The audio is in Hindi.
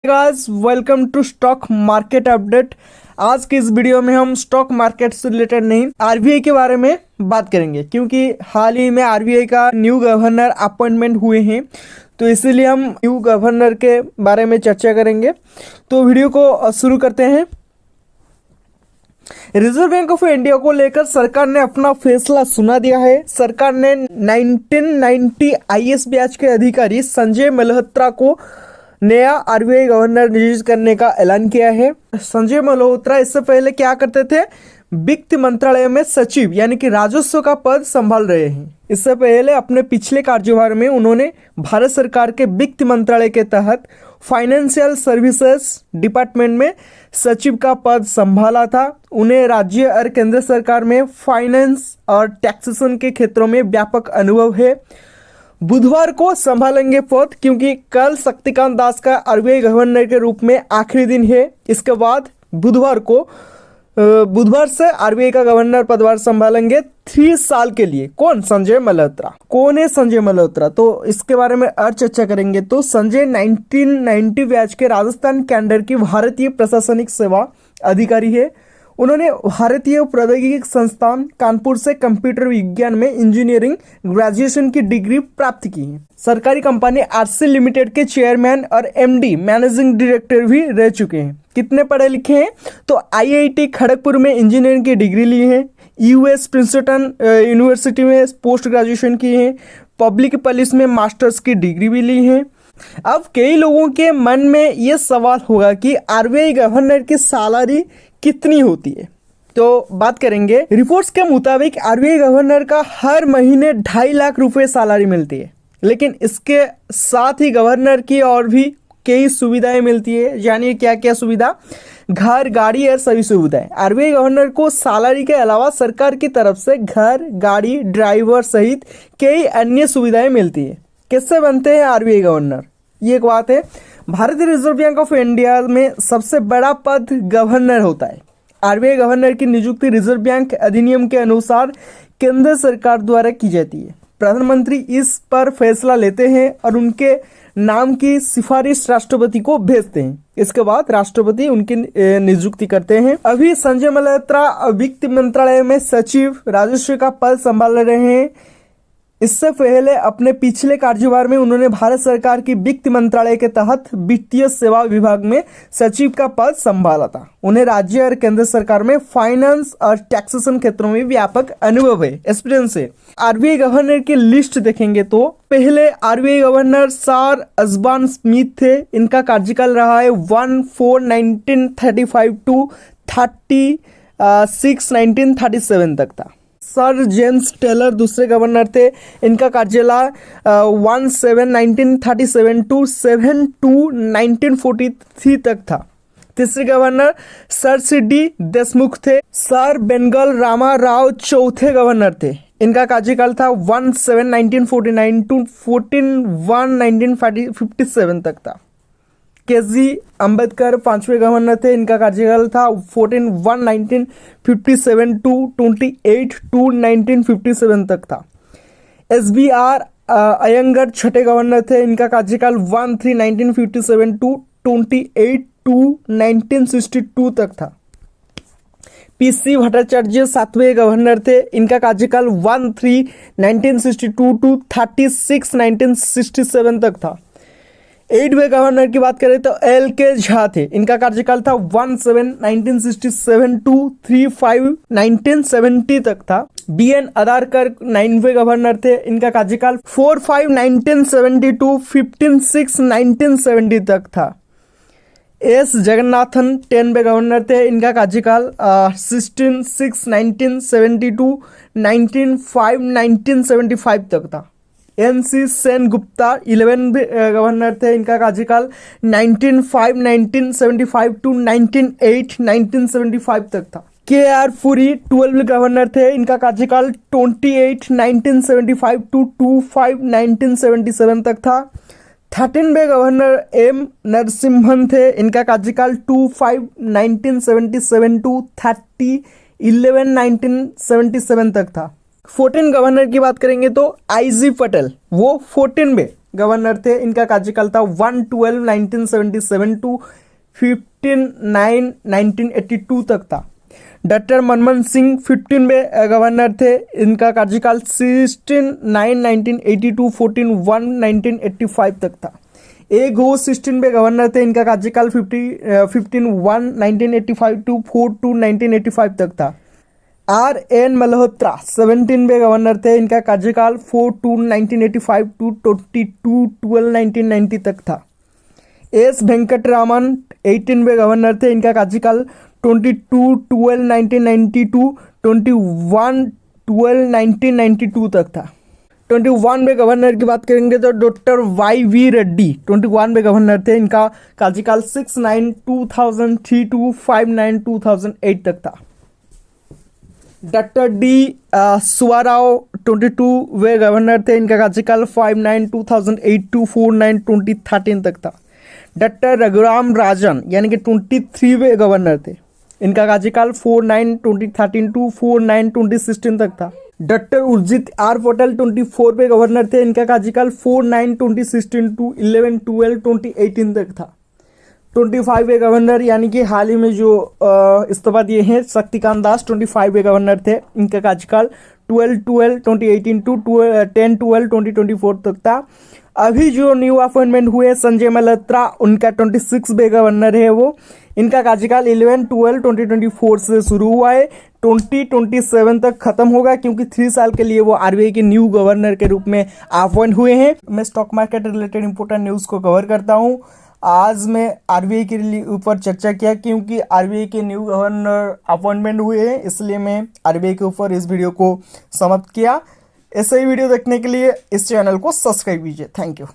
Guys welcome to stock market update. आज की इस वीडियो में हम स्टॉक मार्केट से रिलेटेड नहीं आरबीआई के बारे में बात करेंगे, क्योंकि हाल ही में आरबीआई का न्यू गवर्नर अपॉइंटमेंट हुए हैं, तो इसीलिए हम न्यू गवर्नर के बारे में चर्चा करेंगे। तो वीडियो को शुरू करते हैं। रिजर्व बैंक ऑफ इंडिया को लेकर सरकार ने अपना फैसला सुना दिया है। सरकार ने 1990 आईएएस बैच के अधिकारी संजय मल्होत्रा को नया आरबीआई गवर्नर नियुक्त करने का ऐलान किया है। संजय मल्होत्रा इससे पहले क्या करते थे? वित्त मंत्रालय में सचिव यानी कि राजस्व का पद संभाल रहे हैं। इससे पहले अपने पिछले कार्यभार में उन्होंने भारत सरकार के वित्त मंत्रालय के तहत फाइनेंशियल सर्विसेज डिपार्टमेंट में सचिव का पद संभाला था। उन्हें राज्य और केंद्र सरकार में फाइनेंस और टैक्सेशन के क्षेत्रों में व्यापक अनुभव है। बुधवार को संभालेंगे पद, क्योंकि कल शक्तिकांत दास का आरबीआई गवर्नर के रूप में आखिरी दिन है। इसके बाद बुधवार से आरबीआई का गवर्नर पदभार संभालेंगे 3 साल के लिए। कौन? संजय मल्होत्रा। कौन है संजय मल्होत्रा? तो इसके बारे में और चर्चा करेंगे। तो संजय 1990 बैच के राजस्थान कैडर की भारतीय प्रशासनिक सेवा अधिकारी है। उन्होंने भारतीय प्रौद्योगिकी संस्थान कानपुर से कंप्यूटर विज्ञान में इंजीनियरिंग ग्रेजुएशन की डिग्री प्राप्त की है। सरकारी कंपनी आरसी लिमिटेड के चेयरमैन और एमडी मैनेजिंग डायरेक्टर भी रह चुके हैं। कितने पढ़े लिखे हैं? तो आईआईटी खड़गपुर में इंजीनियरिंग की डिग्री ली है। यूएस प्रिंसटन यूनिवर्सिटी में पोस्ट ग्रेजुएशन की है। पब्लिक पुलिस में मास्टर्स की डिग्री भी ली है। अब कई लोगों के मन में ये सवाल होगा कि आरबीआई गवर्नर की सैलरी कितनी होती है, तो बात करेंगे। रिपोर्ट्स के मुताबिक आरबीआई गवर्नर का हर महीने 2.5 लाख रुपए सैलरी मिलती है, लेकिन इसके साथ ही गवर्नर की और भी कई सुविधाएं मिलती है। जानिए क्या क्या सुविधा? घर, गाड़ी और सभी सुविधाएं। आरबीआई गवर्नर को सैलरी के अलावा सरकार की तरफ से घर, गाड़ी, ड्राइवर सहित कई अन्य सुविधाएं मिलती है। किससे बनते हैं आरबीआई गवर्नर? ये एक बात है। भारतीय रिजर्व बैंक ऑफ इंडिया में सबसे बड़ा पद गवर्नर होता है। आरबीआई गवर्नर की नियुक्ति रिजर्व बैंक अधिनियम के अनुसार केंद्र सरकार द्वारा की जाती है। प्रधानमंत्री इस पर फैसला लेते हैं और उनके नाम की सिफारिश राष्ट्रपति को भेजते हैं। इसके बाद राष्ट्रपति उनकी नियुक्ति करते हैं। अभी संजय मल्होत्रा वित्त मंत्रालय में सचिव राजस्व का पद संभाल रहे हैं। इससे पहले अपने पिछले कार्यभार में उन्होंने भारत सरकार की वित्त मंत्रालय के तहत वित्तीय सेवा विभाग में सचिव का पद संभाला था। उन्हें राज्य और केंद्र सरकार में फाइनेंस और टैक्सेशन क्षेत्रों में व्यापक अनुभव है, एक्सपीरियंस है। आरबीआई गवर्नर की लिस्ट देखेंगे तो पहले आरबीआई गवर्नर सर अस्बान स्मिथ थे। इनका कार्यकाल रहा है 1/4/1935 टू 30/6/1937 तक था। सर जेम्स टेलर दूसरे गवर्नर थे। इनका कार्यकाल 1/7/1937 टू 7/2/1943 तक था। तीसरे गवर्नर सर सी.डी. देशमुख थे। सर बेंगल रामा राव चौथे गवर्नर थे। इनका कार्यकाल था 1/7/1949 टू 14/1/1957 तक था। के.जी. अंबेडकर पांचवें गवर्नर थे। इनका कार्यकाल था 14/1/1957 टू 28/2/1957 तक था। एस.बी.आर. अयंगर छठे गवर्नर थे। इनका कार्यकाल 1/3/1957 टू 28/2/1962 तक था। पी.सी. भट्टाचार्य सातवें गवर्नर थे। इनका कार्यकाल 1/3/1962 टू 36/1967 तक था। 8वें गवर्नर की बात करें तो एल.के. झा थे। इनका कार्यकाल था 1/7/1967 टू 3/5/1970 तक था। बी.एन. अदारकर 9वें गवर्नर थे। इनका कार्यकाल 4/5/1970 टू 15/6/1970 तक था। एस. जगन्नाथन 10वें गवर्नर थे। इनका कार्यकाल 16/6/1970 टू 19/5/1975 तक था। एन.सी. सेन गुप्ता 11वें गवर्नर थे। इनका कार्यकाल 19/5/1975 टू 19/8/1975 तक था। के.आर. पुरी 12वें गवर्नर थे। इनका कार्यकाल 28/1975 टू 25/1977 तक था। 13वें गवर्नर एम. नरसिम्हन थे। इनका कार्यकाल 25/1977 टू 30/11/1977 तक था। 14 गवर्नर की बात करेंगे तो आई.जी. पटेल, वो 14वें गवर्नर थे, इनका कार्यकाल था 1/12/1977 टू 15/9/1982 तक था। डॉक्टर मनमोहन सिंह 15वें गवर्नर थे, इनका कार्यकाल 16/9/1980 टू 14/1/1985 तक था। ए घोष 16वें गवर्नर थे, इनका कार्यकाल 15/1/1985 टू 4/2/1985 तक था। R.N. मल्होत्रा 17वें गवर्नर थे, इनका कार्यकाल 4/2/1985 टू 22/12/1990 तक था। एस वेंकटरामन 18वें गवर्नर थे, इनका कार्यकाल 22/12/1990 टू 21/12/1992 तक था। 21वें गवर्नर की बात करेंगे तो डॉक्टर Y.V. रेड्डी 21वें गवर्नर थे, इनका कार्यकाल 6/9/2003 टू 5/9/2008 तक था। डॉक्टर डी सुब्बाराव 22वें गवर्नर थे, इनका कार्यकाल 5/9/2008 टू 4/9/2013 तक था। डॉक्टर रघुराम राजन यानी कि 23वें गवर्नर थे, इनका कार्यकाल 4/9/2013 टू 4/9/2016 तक था। डॉक्टर उर्जित आर पटेल 24वें गवर्नर थे, इनका कार्यकाल 4/9/2016 टू 11/12/2018 तक था। 25वें गवर्नर यानी कि हाल ही में जो इस्तीफा दिए हैं शक्तिकांत दास 25वें गवर्नर थे, इनका कार्यकाल 12/12/2018 टू 10/12/2024 तक था। अभी जो न्यू अपॉइंटमेंट हुए संजय मल्होत्रा, उनका 26वें गवर्नर है वो, इनका कार्यकाल 11/12/2024 से शुरू हुआ है, 2027 तक खत्म होगा, क्योंकि 3 साल के लिए वो आरबीआई के न्यू गवर्नर के रूप में अपॉइंट हुए हैं। मैं stock market related important news को कवर करता हूँ। आज मैं आरबीआई के ऊपर चर्चा किया, क्योंकि आरबीआई के न्यू गवर्नर अपॉइंटमेंट हुए हैं, इसलिए मैं आरबीआई के ऊपर इस वीडियो को समाप्त किया। ऐसे ही वीडियो देखने के लिए इस चैनल को सब्सक्राइब कीजिए। Thank you.